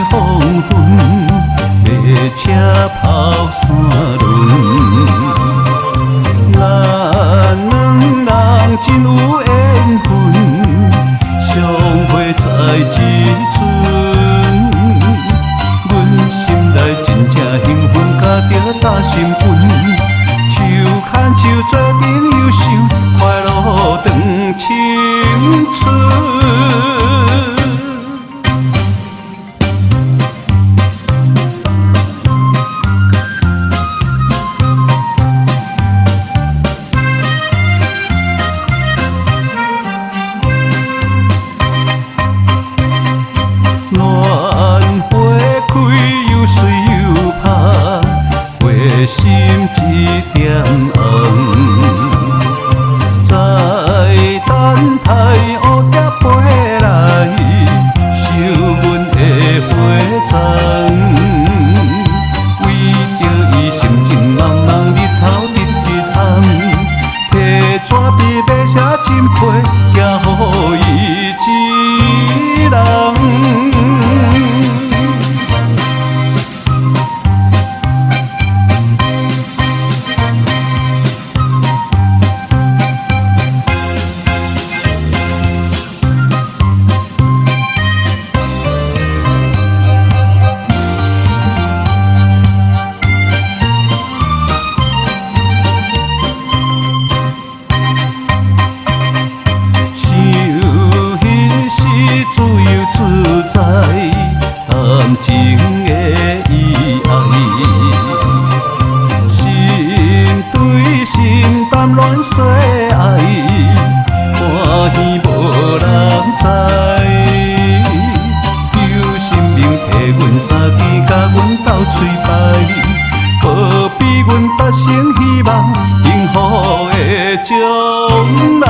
黄昏，马车跑山轮。咱两人真有缘分，相会在一村。阮心内真正兴奋，甲着大兴奋。手牵手做朋友，想快乐长青春。心一点红，在等待乌蝶飞来，收阮的花丛。为着伊心情茫茫，日头直探，提纸笔要写真批，寄予伊一人。自由自在，谈情的意爱，心对心谈恋世爱，欢喜无人知。求神明替阮三更，甲阮斗嘴拜，保庇阮达成希望，幸福的将来。